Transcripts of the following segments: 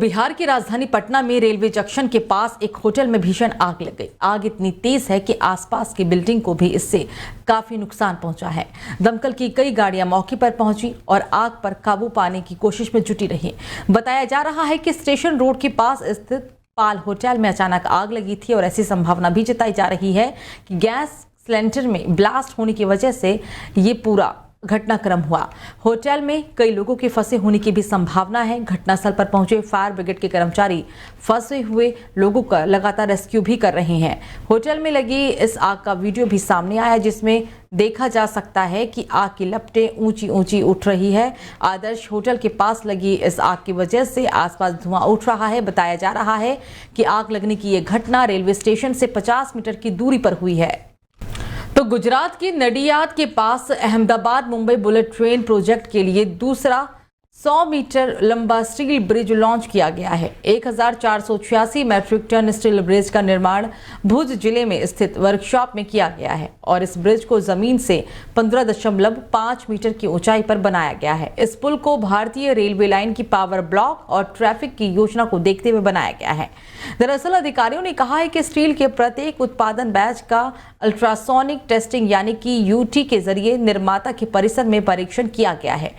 बिहार की राजधानी पटना में रेलवे जंक्शन के पास एक होटल में भीषण आग लग गई। आग इतनी तेज है कि आसपास की बिल्डिंग को भी इससे काफी नुकसान पहुंचा है। दमकल की कई गाड़ियां मौके पर पहुंची और आग पर काबू पाने की कोशिश में जुटी रही। बताया जा रहा है कि स्टेशन रोड के पास स्थित पाल होटल में अचानक आग लगी थी और ऐसी संभावना भी जताई जा रही है कि गैस सिलेंडर में ब्लास्ट होने की वजह से ये पूरा घटनाक्रम हुआ। होटल में कई लोगों के फंसे होने की भी संभावना है। घटनास्थल पर पहुंचे फायर ब्रिगेड के कर्मचारी फंसे हुए लोगों का लगातार रेस्क्यू भी कर रहे हैं। होटल में लगी इस आग का वीडियो भी सामने आया, जिसमें देखा जा सकता है कि आग की लपटें ऊंची ऊंची उठ रही है। आदर्श होटल के पास लगी इस आग की वजह से आसपास धुआं उठ रहा है। बताया जा रहा है कि आग लगने की यह घटना रेलवे स्टेशन से 50 मीटर की दूरी पर हुई है। तो गुजरात के नडियाद के पास Ahmedabad Mumbai bullet train project के लिए दूसरा 100 मीटर लंबा स्टील ब्रिज लॉन्च किया गया है। 1486 मैट्रिक टन स्टील ब्रिज का निर्माण भुज जिले में स्थित वर्कशॉप में किया गया है और इस ब्रिज को जमीन से 15.5 मीटर की ऊंचाई पर बनाया गया है। इस पुल को भारतीय रेलवे लाइन की पावर ब्लॉक और ट्रैफिक की योजना को देखते हुए बनाया गया है। दरअसल अधिकारियों ने कहा है कि स्टील के प्रत्येक उत्पादन बैच का अल्ट्रासोनिक टेस्टिंग यानी कि यूटी के जरिए निर्माता के परिसर में परीक्षण किया गया है।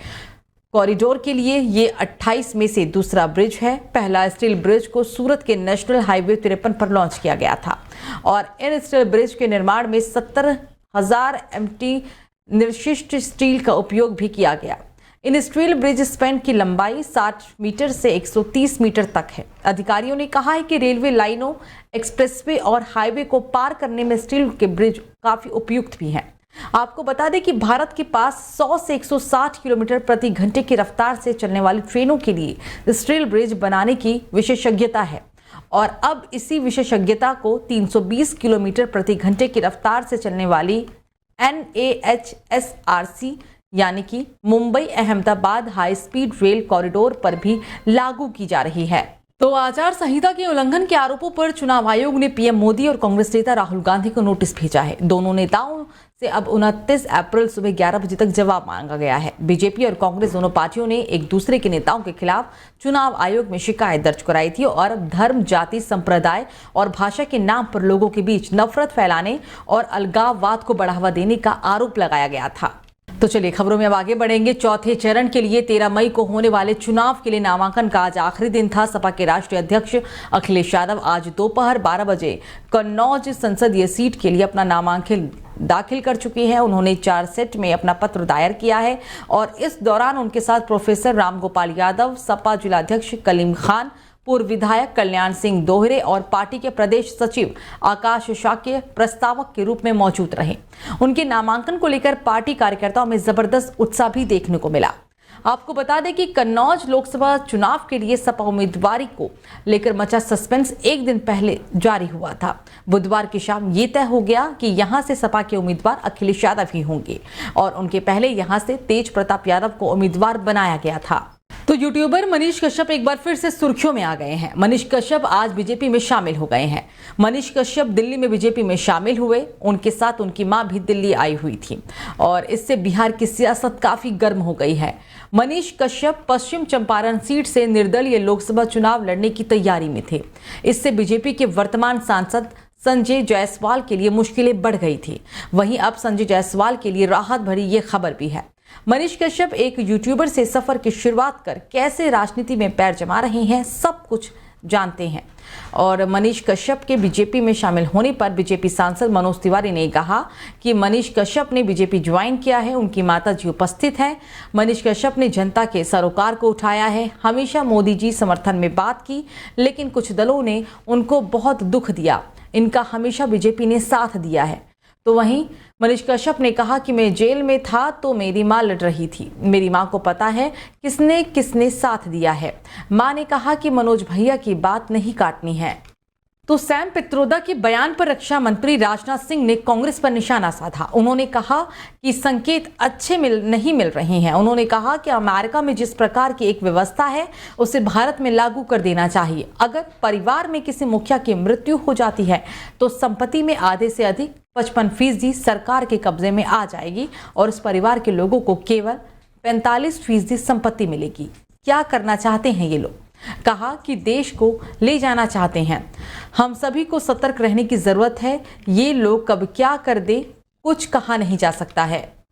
कॉरिडोर के लिए ये 28 में से दूसरा ब्रिज है। पहला स्टील ब्रिज को सूरत के नेशनल हाईवे 53 पर लॉन्च किया गया था और इन स्टील ब्रिज के निर्माण में 70,000 MT निर्शिष्ट स्टील का उपयोग भी किया गया। इन स्टील ब्रिज स्पैन की लंबाई 60 मीटर से 130 मीटर तक है। अधिकारियों ने कहा है कि रेलवे लाइनों, एक्सप्रेसवे और हाईवे को पार करने में स्टील के ब्रिज काफी उपयुक्त भी हैं। आपको बता दें कि भारत के पास 100 से 160 किलोमीटर प्रति घंटे की रफ्तार से चलने वाली ट्रेनों के लिए स्टील ब्रिज बनाने की विशेषज्ञता है और अब इसी विशेषज्ञता को 320 किलोमीटर प्रति घंटे की रफ्तार से चलने वाली NAHSRC यानी कि Mumbai Ahmedabad high speed rail corridor पर भी लागू की जा रही है। तो आचार संहिता के उल्लंघन के आरोपों पर चुनाव आयोग ने पीएम मोदी और कांग्रेस नेता राहुल गांधी को नोटिस भेजा है। दोनों नेताओं से अब 29 अप्रैल सुबह 11 बजे तक जवाब मांगा गया है। बीजेपी और कांग्रेस दोनों पार्टियों ने एक दूसरे के नेताओं के खिलाफ चुनाव आयोग में शिकायत दर्ज कराई थी और धर्म, जाति, संप्रदाय और भाषा के नाम पर लोगों के बीच नफरत फैलाने और अलगाववाद को बढ़ावा देने का आरोप लगाया गया था। तो चलिए खबरों में अब आगे बढ़ेंगे। चौथे चरण के लिए 13 मई को होने वाले चुनाव के लिए नामांकन का आज आखिरी दिन था। सपा के राष्ट्रीय अध्यक्ष अखिलेश यादव आज दोपहर 12 बजे कन्नौज संसदीय सीट के लिए अपना नामांकन दाखिल कर चुके हैं। उन्होंने 4 सेट में अपना पत्र दायर किया है और इस दौरान उनके साथ प्रोफेसर रामगोपाल यादव, सपा जिलाध्यक्ष कलीम खान, पूर्व विधायक कल्याण सिंह दोहरे और पार्टी के प्रदेश सचिव आकाश शाक्य प्रस्तावक के रूप में मौजूद रहे। उनके नामांकन को लेकर पार्टी कार्यकर्ताओं में जबरदस्त उत्साह भी देखने को मिला। आपको बता दें कि कन्नौज लोकसभा चुनाव के लिए सपा उम्मीदवारी को लेकर मचा सस्पेंस एक दिन पहले जारी हुआ था। बुधवार की शाम ये तय हो गया कि यहां से सपा के उम्मीदवार अखिलेश यादव ही होंगे और उनके पहले यहां से तेज प्रताप यादव को उम्मीदवार बनाया गया था। तो यूट्यूबर मनीष कश्यप एक बार फिर से सुर्खियों में आ गए हैं। मनीष कश्यप आज बीजेपी में शामिल हो गए हैं। मनीष कश्यप दिल्ली में बीजेपी में शामिल हुए। उनके साथ उनकी मां भी दिल्ली आई हुई थी और इससे बिहार की सियासत काफी गर्म हो गई है। मनीष कश्यप पश्चिम चंपारण सीट से निर्दलीय लोकसभा चुनाव लड़ने की तैयारी में थे। इससे बीजेपी के वर्तमान सांसद संजय जायसवाल के लिए मुश्किलें बढ़ गई थी। वहीं अब संजय जायसवाल के लिए राहत भरी ये खबर भी है। मनीष कश्यप एक यूट्यूबर से सफर की शुरुआत कर कैसे राजनीति में पैर जमा रहे हैं, सब कुछ जानते हैं। और मनीष कश्यप के बीजेपी में शामिल होने पर बीजेपी सांसद मनोज तिवारी ने कहा कि मनीष कश्यप ने बीजेपी ज्वाइन किया है, उनकी माता जी उपस्थित हैं। मनीष कश्यप ने जनता के सरोकार को उठाया है, हमेशा मोदी जी समर्थन में बात की, लेकिन कुछ दलों ने उनको बहुत दुख दिया। इनका हमेशा बीजेपी ने साथ दिया है। तो वहीं मनीष कश्यप ने कहा कि मैं जेल में था तो मेरी मां लड़ रही थी। मेरी मां को पता है किसने किसने साथ दिया है। मां ने कहा कि मनोज भैया की बात नहीं काटनी है। तो सैम पित्रोदा के बयान पर रक्षा मंत्री राजनाथ सिंह ने कांग्रेस पर निशाना साधा। उन्होंने कहा कि संकेत अच्छे नहीं मिल रहे हैं। उन्होंने कहा कि अमेरिका में जिस प्रकार की एक व्यवस्था है उसे भारत में लागू कर देना चाहिए। अगर परिवार में किसी मुखिया की मृत्यु हो जाती है तो संपत्ति में आधे से अधिक 55% सरकार के कब्जे में आ जाएगी और उस परिवार के लोगों को केवल 45% संपत्ति मिलेगी। क्या करना चाहते हैं ये लोग? कहा कि देश को ले जाना चाहते हैं। हम सभी को सतर्क रहने की जरूरत है। ये लोग कब क्या कर दे कुछ कहा नहीं जा सकता है।